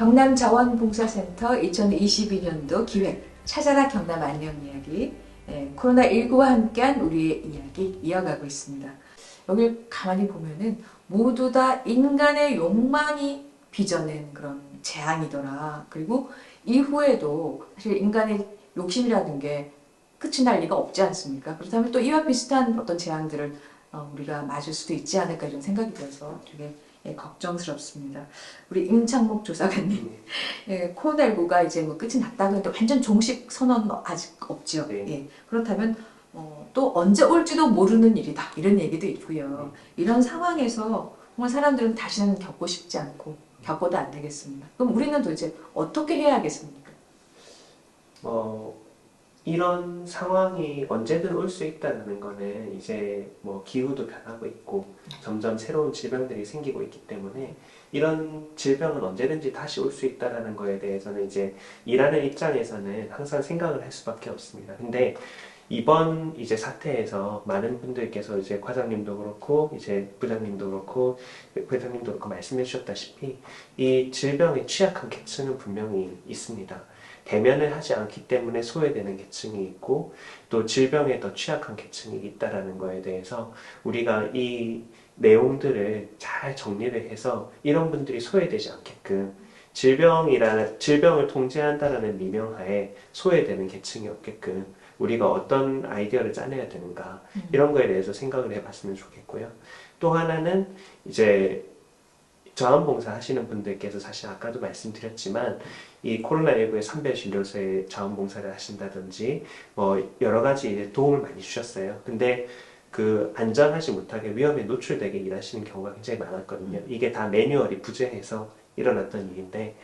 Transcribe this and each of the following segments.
경남자원봉사센터 2022년도 기획 찾아라 경남 안녕 이야기, 코로나19와 함께한 우리의 이야기 이어가고 있습니다. 여길 가만히 보면은 모두 다 인간의 욕망이 빚어낸 그런 재앙이더라. 그리고 이후에도 사실 인간의 욕심이라는 게 끝이 날 리가 없지 않습니까? 그렇다면 또 이와 비슷한 어떤 재앙들을 우리가 맞을 수도 있지 않을까 이런 생각이 들어서 되게 걱정스럽습니다. 우리 임창목 조사관님, 코로나19가 이제 뭐 끝이 났다고 했는데 완전 종식 선언은 아직 없죠. 네. 그렇다면 또 언제 올지도 모르는 일이다 이런 얘기도 있고요. 이런 상황에서 정말 사람들은 다시는 겪고 싶지 않고 겪어도 안 되겠습니다. 그럼 우리는 도대체 어떻게 해야 하겠습니까? 이런 상황이 언제든 올 수 있다는 거는 이제 뭐 기후도 변하고 있고 점점 새로운 질병들이 생기고 있기 때문에 이런 질병은 언제든지 다시 올 수 있다는 거에 대해서는 이제 일하는 입장에서는 항상 생각을 할 수밖에 없습니다. 근데 이번 이제 사태에서 많은 분들께서 이제 과장님도 그렇고 이제 부장님도 그렇고 회장님도 그렇고 말씀해 주셨다시피 이 질병에 취약한 계층은 분명히 있습니다. 대면을 하지 않기 때문에 소외되는 계층이 있고 또 질병에 더 취약한 계층이 있다는 거에 대해서 우리가 이 내용들을 잘 정리를 해서 이런 분들이 소외되지 않게끔 질병을 통제한다는 미명하에 소외되는 계층이 없게끔 우리가 어떤 아이디어를 짜내야 되는가 이런 거에 대해서 생각을 해봤으면 좋겠고요. 또 하나는 이제 자원봉사 하시는 분들께서 사실 아까도 말씀드렸지만 이 코로나19의 선별진료소에 자원봉사를 하신다든지 뭐 여러 가지 도움을 많이 주셨어요. 근데 그 안전하지 못하게 위험에 노출되게 일하시는 경우가 굉장히 많았거든요. 이게 다 매뉴얼이 부재해서 일어났던 일인데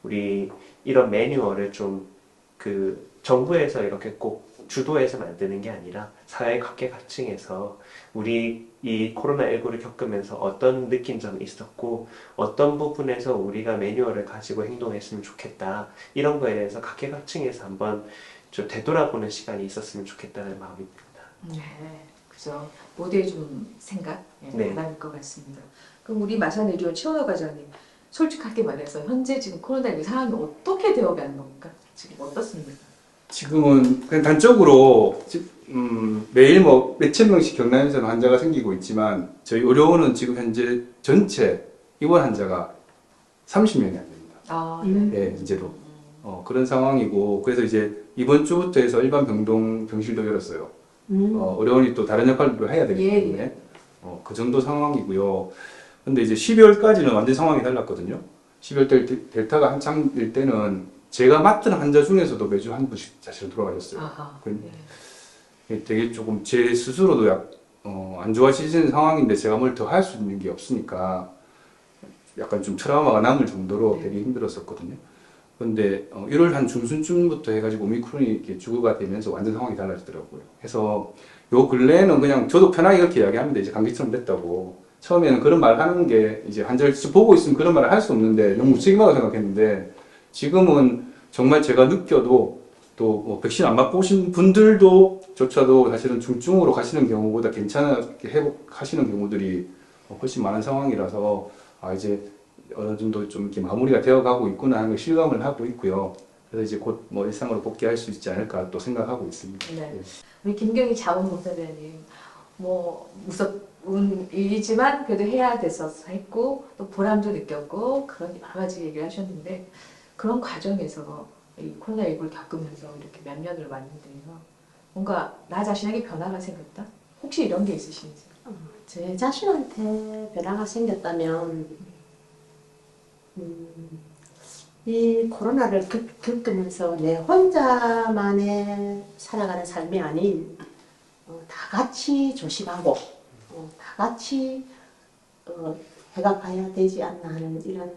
우리 이런 매뉴얼을 좀 그 정부에서 이렇게 꼭 주도해서 만드는 게 아니라 사회 각계각층에서 우리 이 코로나19를 겪으면서 어떤 느낀 점이 있었고 어떤 부분에서 우리가 매뉴얼을 가지고 행동했으면 좋겠다 이런 거에 대해서 각계각층에서 한번 좀 되돌아보는 시간이 있었으면 좋겠다는 마음입니다. 네, 그죠. 모두의 좀 생각 바람일 것 같습니다. 그럼 우리 마산의료 최원호 과장님, 솔직하게 말해서 현재 지금 코로나19 상황이 어떻게 되어가는 겁니까? 지금 어떻습니까? 지금은 그냥 단적으로 매일 뭐 몇천 명씩 경남에서는 환자가 생기고 있지만 저희 의료원은 지금 현재 전체 입원 환자가 30명이 안 됩니다. 네, 이제도 그런 상황이고 그래서 이제 이번 주부터 해서 일반 병실도 열었어요. 의료원이 또 다른 역할도 해야 되기 때문에 그 정도 상황이고요. 근데 이제 12월까지는 완전 상황이 달랐거든요. 12월 때 델타가 한창일 때는 제가 맡은 환자 중에서도 매주 한 분씩 사실은 돌아가셨어요. 되게 조금 제 스스로도 안 좋아지는 상황인데 제가 뭘 더 할 수 있는 게 없으니까 약간 좀 트라우마가 남을 정도로 되게 힘들었었거든요. 근데 1월 한 중순쯤부터 해가지고 오미크론이 이렇게 주거가 되면서 완전 상황이 달라지더라고요. 그래서 요 근래에는 그냥 저도 편하게 이렇게 이야기하는데 이제 감기처럼 됐다고. 처음에는 그런 말 하는 게 이제 환자를 보고 있으면 그런 말을 할 수 없는데 너무 무책임하다고 생각했는데 지금은 정말 제가 느껴도 또 뭐 백신 안 맞고 오신 분들조차도 사실은 중증으로 가시는 경우보다 괜찮게 회복하시는 경우들이 훨씬 많은 상황이라서 이제 어느 정도 좀 이렇게 마무리가 되어가고 있구나 하는 실감을 하고 있고요. 그래서 이제 곧 뭐 일상으로 복귀할 수 있지 않을까 또 생각하고 있습니다. 네. 우리 김경희 자원봉사자님, 뭐 무섭은 일이지만 그래도 해야 돼서 했고 또 보람도 느꼈고 그런 여러 가지 얘기를 하셨는데 그런 과정에서 이 코로나19를 겪으면서 이렇게 몇 년을 왔는데요. 뭔가 나 자신에게 변화가 생겼다? 혹시 이런 게 있으신지? 제 자신한테 변화가 생겼다면 이 코로나를 겪으면서 내 혼자만의 살아가는 삶이 아닌 다 같이 조심하고 다 같이 해가야 되지 않나 하는 이런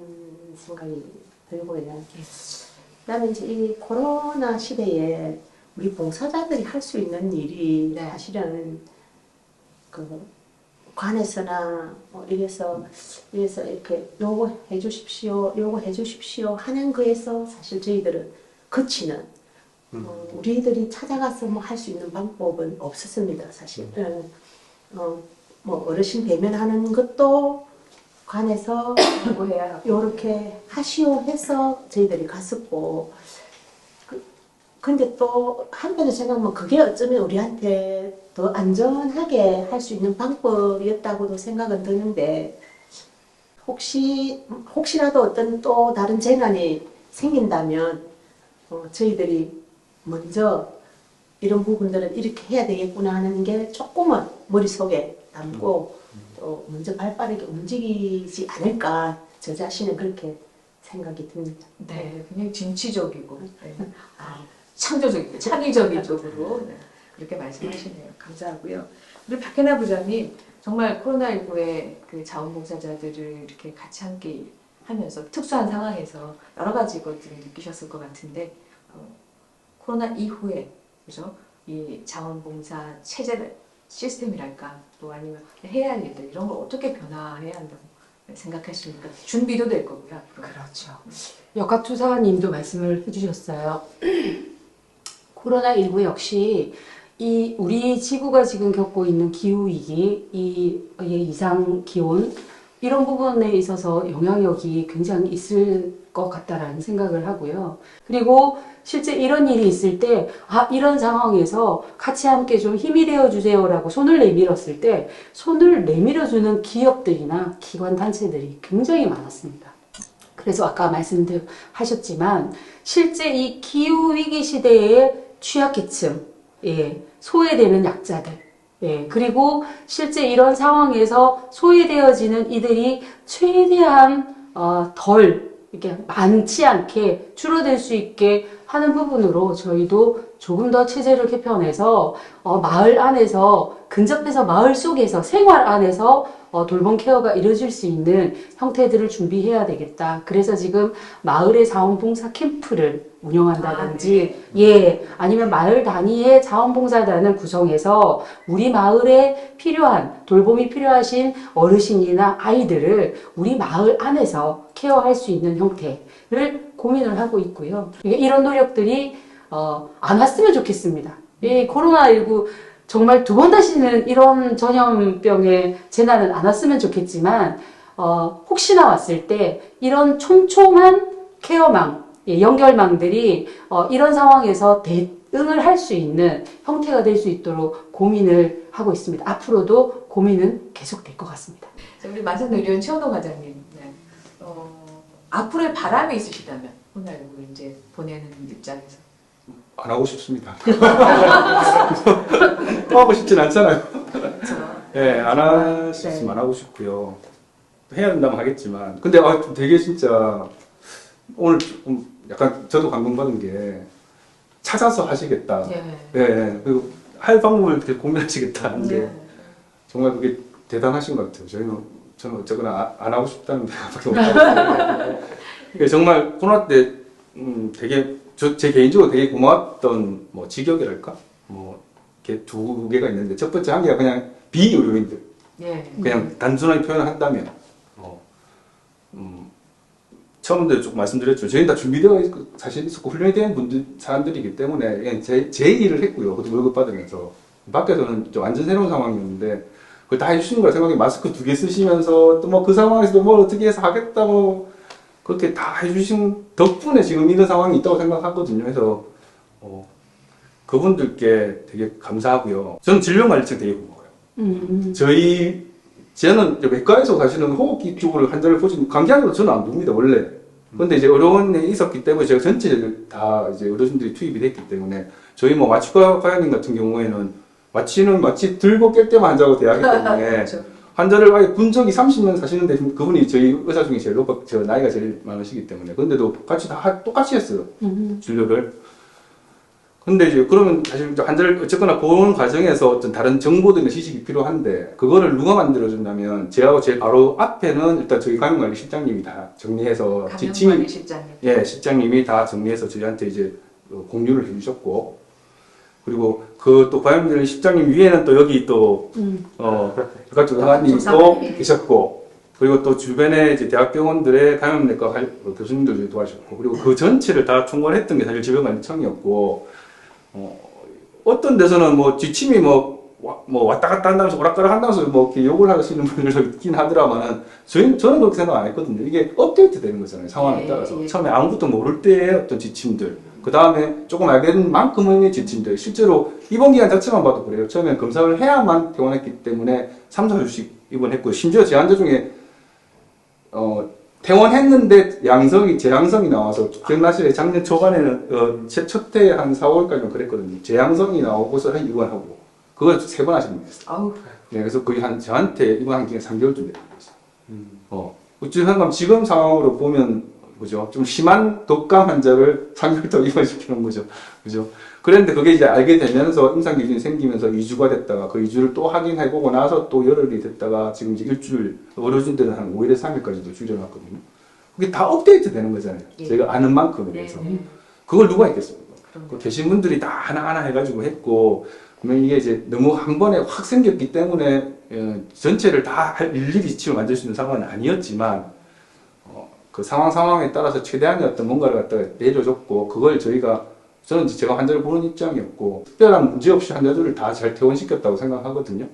생각이 들고요. 그다음에 이제 이 코로나 시대에 우리 봉사자들이 할 수 있는 일이 사실은 그 관에서나 뭐 이래서 이렇게 요거 해주십시오, 요거 해주십시오 하는 거에서 사실 저희들은 그치는 우리들이 찾아가서 뭐 할 수 있는 방법은 없었습니다, 사실. 뭐 어르신 대면하는 것도 관해서 보고해야 하고. 이렇게 하시오 해서 저희들이 갔었고, 근데 또 한편으로 생각하면 그게 어쩌면 우리한테 더 안전하게 할 수 있는 방법이었다고도 생각은 드는데, 혹시라도 어떤 또 다른 재난이 생긴다면 저희들이 먼저 이런 부분들은 이렇게 해야 되겠구나 하는 게 조금은 머릿속에 담고 또 먼저 발빠르게 움직이지 않을까, 저 자신은 그렇게 생각이 듭니다. 네, 굉장히 진취적이고 네. 창조적이고 창의적인 쪽으로 네, 그렇게 말씀하시네요. 감사하고요. 우리 박혜나 부장님 정말 코로나19의 그 자원봉사자들을 이렇게 같이 함께 하면서 특수한 상황에서 여러 가지 것들을 느끼셨을 것 같은데 코로나 이후에 그죠? 이 자원봉사 체제 시스템이랄까 또 아니면 해야 할 일들 이런 걸 어떻게 변화해야 한다고 생각하십니까? 준비도 될 거고요. 앞으로. 그렇죠. 역학조사님도 말씀을 해주셨어요. 코로나19 역시 이 우리 지구가 지금 겪고 있는 기후위기, 이 이상 기온 이런 부분에 있어서 영향력이 굉장히 있을 것 같다라는 생각을 하고요. 그리고 실제 이런 일이 있을 때, 이런 상황에서 같이 함께 좀 힘이 되어주세요라고 손을 내밀었을 때, 손을 내밀어주는 기업들이나 기관 단체들이 굉장히 많았습니다. 그래서 아까 말씀하셨지만, 실제 이 기후위기 시대의 취약계층, 소외되는 약자들, 그리고 실제 이런 상황에서 소외되어지는 이들이 최대한 덜 이렇게 많지 않게 줄어들 수 있게 하는 부분으로 저희도 조금 더 체제를 개편해서 마을 안에서 근접해서 마을 속에서 생활 안에서 돌봄 케어가 이루어질 수 있는 형태들을 준비해야 되겠다. 그래서 지금 마을의 자원봉사 캠프를 운영한다든지, 아니면 마을 단위의 자원봉사단을 구성해서 우리 마을에 필요한 돌봄이 필요하신 어르신이나 아이들을 우리 마을 안에서 케어할 수 있는 형태를 고민을 하고 있고요. 이런 노력들이 안 왔으면 좋겠습니다. 이 코로나19 정말 두 번 다시는 이런 전염병의 재난은 안 왔으면 좋겠지만 혹시나 왔을 때 이런 촘촘한 케어망, 연결망들이 이런 상황에서 대응을 할 수 있는 형태가 될 수 있도록 고민을 하고 있습니다. 앞으로도 고민은 계속될 것 같습니다. 우리 마산의료원 최원호 과장님, 네. 앞으로의 바람이 있으시다면 코로나19 이제 보내는 입장에서 안 하고 싶습니다. 또 하고 싶진 않잖아요. 네, 안 하셨으면 안 하고 싶고요. 해야 된다면 하겠지만, 근데 좀 되게 진짜 오늘 좀 약간 저도 감동받은 게 찾아서 하시겠다. 그리고 할 방법을 이렇게 고민하시겠다는 게 정말 그게 대단하신 것 같아요. 저는 어쨌거나 안 하고 싶다는 생각밖에 못하고 정말 코로나 때 되게 제 개인적으로 되게 고마웠던 뭐 직역이랄까 이렇게 두 개가 있는데 첫 번째 한 개가 그냥 비의료인들 그냥 단순하게 표현을 한다면 처음부터 조금 말씀드렸죠. 저희는 다 준비되어 있고 자신 있었고 훈련이 된 사람들이기 때문에 그냥 제 일을 했고요. 그것도 월급 받으면서 밖에서는 완전 새로운 상황이었는데 그걸 다 해주시는 거라 생각해. 마스크 2개 쓰시면서 또 뭐 그 상황에서도 뭘 어떻게 해서 하겠다 그렇게 다 해주신 덕분에 지금 이런 상황이 있다고 생각하거든요. 그래서 그분들께 되게 감사하고요. 저는 질병관리청 되게 고마워요. 저는 외과에서 사실은 호흡기 쪽으로 환자를 보지 감기약으로 저는 안 봅니다 원래. 근데 이제 의료원에 있었기 때문에 제가 전체를 다 이제 의료진들이 투입이 됐기 때문에 저희 뭐 마취과 과장님 같은 경우에는 마취는 마취 들고 깰 때만 환자하고 대하기 때문에 그렇죠. 환자를 아예 군 적이 30년 사시는데 그분이 저희 의사 중에 제일 높고 저 나이가 제일 많으시기 때문에 근데도 같이 다 똑같이 했어요 진료를. 근데 이제 그러면 사실 환자를 어쨌거나 보는 과정에서 어떤 다른 정보들이나 지식이 필요한데 그거를 누가 만들어준다면 제하고 제일 바로 앞에는 일단 저희 감염관리 실장님이 다 정리해서 감염관리 실장님. 실장님이 다 정리해서 저희한테 이제 공유를 해주셨고 그리고 그 또 감염관리 실장님 위에는 또 여기 또 의학조사관님이 또 계셨고 그리고 또 주변에 이제 대학병원들의 감염내과 교수님들이 도와주셨고 그리고 그 전체를 다 총괄했던 게 사실 질병관리청이었고 어떤 데서는 뭐 지침이 뭐 뭐 왔다 갔다 한다면서 오락가락 한다면서 뭐 이렇게 욕을 하시는 분들도 있긴 하더라만은 저는 그렇게 생각 안 했거든요. 이게 업데이트 되는 거잖아요. 상황에 예, 따라서. 예. 처음에 아무것도 모를 때의 어떤 지침들, 그 다음에 조금 알게 된 만큼의 지침들, 실제로 입원 기간 자체만 봐도 그래요. 처음에 검사를 해야만 퇴원했기 때문에 3, 4주씩 입원했고, 심지어 제 환자 중에 퇴원했는데 재양성이 나와서 기억나시죠? 작년 초반에는 제 첫 해 한 4, 5월까지는 그랬거든요. 재양성이 나오고서 입원하고 그걸 3번 하신 분이 있어요. 아우, 네, 그래서 거의 저한테 입원한 게 3개월쯤 됐어요. 어찌됐건 지금 상황으로 보면 그죠? 좀 심한 독감 환자를 3개월 더 입원시키는 거죠. 그죠? 그런데 그게 이제 알게 되면서 임상 기준이 생기면서 2주가 됐다가 그 2주를 또 확인해보고 나서 또 열흘이 됐다가 지금 이제 일주일, 어려진 데는 한 5일에서 3일까지도 줄여놨거든요. 그게 다 업데이트 되는 거잖아요. 예. 제가 아는 만큼에 네, 대해서. 네. 그걸 누가 했겠습니까? 그럼요. 그 계신 분들이 다 하나하나 해가지고 했고, 그러면 이게 이제 너무 한 번에 확 생겼기 때문에 전체를 다 일일이 지침을 만들 수 있는 상황은 아니었지만, 그 상황에 따라서 최대한의 어떤 뭔가를 갖다가 내려줬고, 그걸 저는 이제 제가 환자를 보는 입장이었고, 특별한 문제 없이 환자들을 다 잘 퇴원시켰다고 생각하거든요.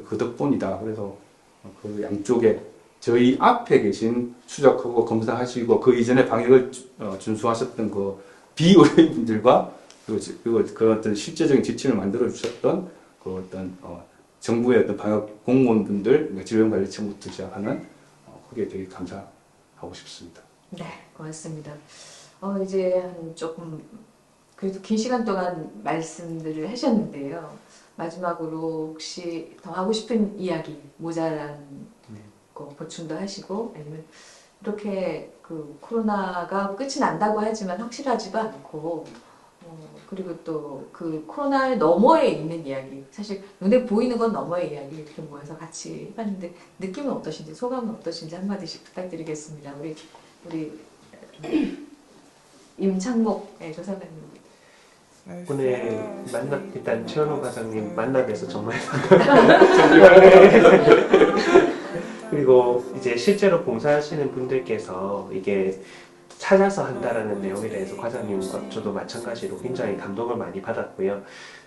그 덕분이다. 그래서 그 양쪽에 저희 앞에 계신 추적하고 검사하시고 그 이전에 방역을 준수하셨던 그 비의료인분들과 그리고 그 어떤 실제적인 지침을 만들어 주셨던 그 어떤 정부의 어떤 방역 공무원분들, 그러니까 질병관리청부터 시작하는 그게 되게 감사하고 싶습니다. 네, 고맙습니다. 이제 한 조금 그래도 긴 시간 동안 말씀들을 하셨는데요. 마지막으로 혹시 더 하고 싶은 이야기, 모자란 거 보충도 하시고, 아니면 이렇게 그 코로나가 끝이 난다고 하지만 확실하지도 않고, 그리고 또 그 코로나 너머에 있는 이야기, 사실 눈에 보이는 건 너머의 이야기 이렇게 모여서 같이 해봤는데 느낌은 어떠신지, 소감은 어떠신지 한마디씩 부탁드리겠습니다. 우리 임창목 교사님. 오늘 일단 최현호 과장님 만나뵈서 정말 그리고 이제 실제로 봉사하시는 분들께서 이게 찾아서 한다라는 내용에 대해서 과장님과 저도 마찬가지로 굉장히 감동을 많이 받았고요.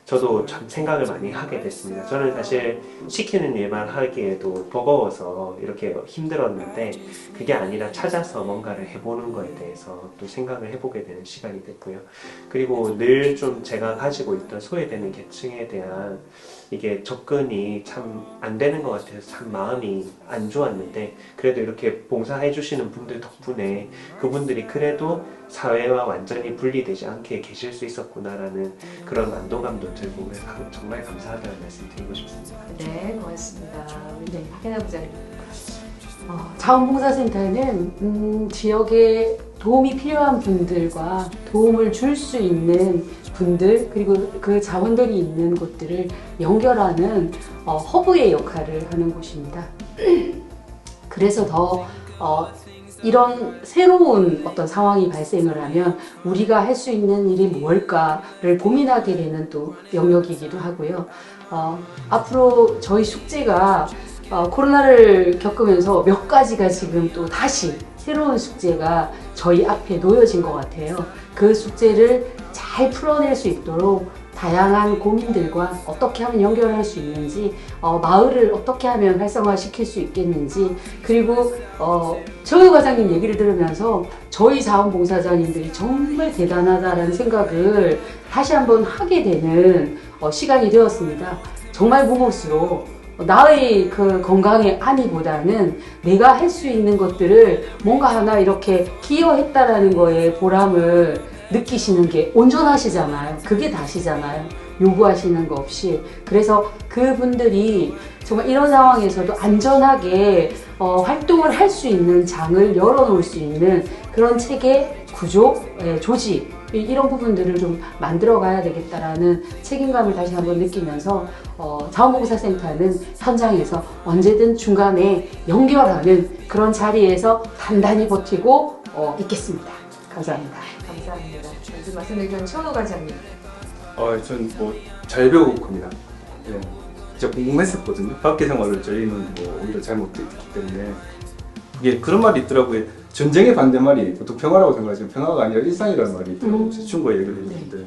저도 참 생각을 많이 하게 됐습니다. 저는 사실 시키는 일만 하기에도 버거워서 이렇게 힘들었는데 그게 아니라 찾아서 뭔가를 해보는 거에 대해서 또 생각을 해보게 되는 시간이 됐고요. 그리고 늘 좀 제가 가지고 있던 소외되는 계층에 대한 이게 접근이 참 안 되는 것 같아서 참 마음이 안 좋았는데 그래도 이렇게 봉사해 주시는 분들 덕분에 그분들이 그래도 사회와 완전히 분리되지 않게 계실 수 있었구나라는 그런 안도감도 들고 그래서 정말 감사하다는 말씀 드리고 싶습니다. 네, 고맙습니다. 우리 박혜나 부장님. 자원봉사센터에는 지역에 도움이 필요한 분들과 도움을 줄 수 있는 분들 그리고 그 자원들이 있는 곳들을 연결하는 허브의 역할을 하는 곳입니다. 그래서 더 이런 새로운 어떤 상황이 발생을 하면 우리가 할 수 있는 일이 뭘까를 고민하게 되는 또 영역이기도 하고요. 앞으로 저희 숙제가 코로나를 겪으면서 몇 가지가 지금 또 다시 새로운 숙제가 저희 앞에 놓여진 것 같아요. 그 숙제를 잘 풀어낼 수 있도록 다양한 고민들과 어떻게 하면 연결할 수 있는지, 마을을 어떻게 하면 활성화시킬 수 있겠는지, 그리고 최우 과장님 얘기를 들으면서 저희 자원봉사자님들이 정말 대단하다라는 생각을 다시 한번 하게 되는 시간이 되었습니다. 정말 무엇으로 나의 그 건강의 안위보다는 내가 할 수 있는 것들을 뭔가 하나 이렇게 기여했다라는 거에 보람을 느끼시는 게 온전하시잖아요. 그게 다시잖아요. 요구하시는 거 없이. 그래서 그분들이 정말 이런 상황에서도 안전하게 활동을 할 수 있는 장을 열어놓을 수 있는 그런 체계, 구조, 조직 이런 부분들을 좀 만들어 가야 되겠다라는 책임감을 다시 한번 느끼면서 자원봉사센터는 현장에서 언제든 중간에 연결하는 그런 자리에서 단단히 버티고 있겠습니다. 감사합니다. 감사합니다. 요즘 말씀드린 최원호 과장님. 전 잘 배우고 겁니다. 예. 진짜 궁금했었거든요. 밖에 생활을 저희는 오히려 잘 못했기 때문에 그게 그런 말이 있더라고요. 전쟁의 반대말이 보통 평화라고 생각하지만 평화가 아니라 일상이라는 말이 있더라고요. 친구가 얘기를 해주는데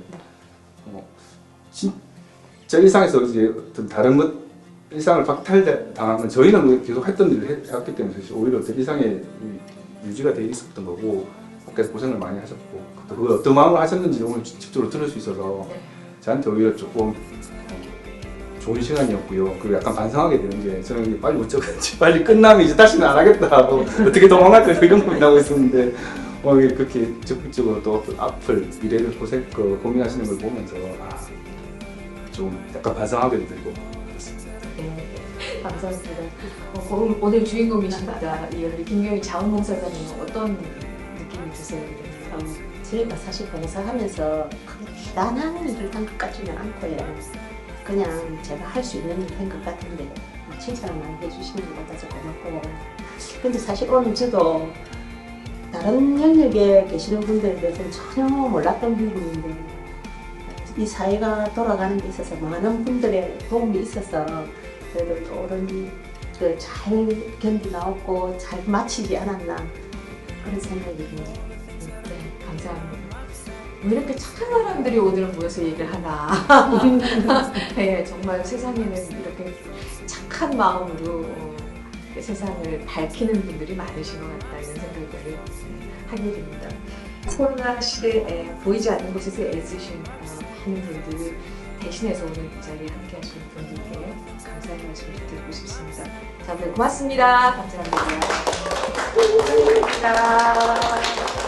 저 일상에서 이제 어떤 다른 것 일상을 박탈당하면 저희는 계속 했던 일을 해왔기 때문에 사실 오히려 더 일상에 유지가 돼 있었던 거고 밖에서 고생을 많이 하셨고 또 그걸 어떤 마음으로 하셨는지 오늘 직접적으로 들을 수 있어서 저한테 오히려 조금 좋은 시간이었고요. 그리고 약간 반성하게 되는 게 저는 이게 빨리 어쩌겠지 빨리 끝나면 이제 다시는 안 하겠다 하고 어떻게 도망갈까 이런 고민하고 있었는데 이게 그렇게 적극적으로 또 앞을 미래를 고민하시는 걸 보면서 좀 약간 반성하게 되고 그렇습니다. 네, 감사합니다. 오늘 주인공이십니다. 이 우리 김경희 자원봉사자님은 어떤 느낌이 드세요? 저희가 사실 봉사하면서 대단한 일을 한 것 같지는 않고요. 그냥 제가 할 수 있는 일을 한 것 같은데 칭찬을 많이 해주시는 것 같아서 고맙고, 근데 사실 오늘 저도 다른 영역에 계시는 분들에 대해서는 전혀 몰랐던 부분인데 이 사회가 돌아가는 데 있어서 많은 분들의 도움이 있어서 그래도 오늘 잘 견디나왔고 잘 마치지 않았나 그런 생각이 듭니다. 네, 감사합니다. 왜 이렇게 착한 사람들이 오늘은 모여서 얘기를 하나. 네, 정말 세상에는 이렇게 착한 마음으로 세상을 밝히는 분들이 많으신 것 같다 이런 생각을 하게 됩니다. 코로나 시대에 보이지 않는 곳에서 애쓰신 많은 분들 대신해서 오늘 이 자리에 함께 하시는 분들께 감사의 말씀을 드리고 싶습니다. 자, 오늘 고맙습니다. 감사합니다. 감사합니다.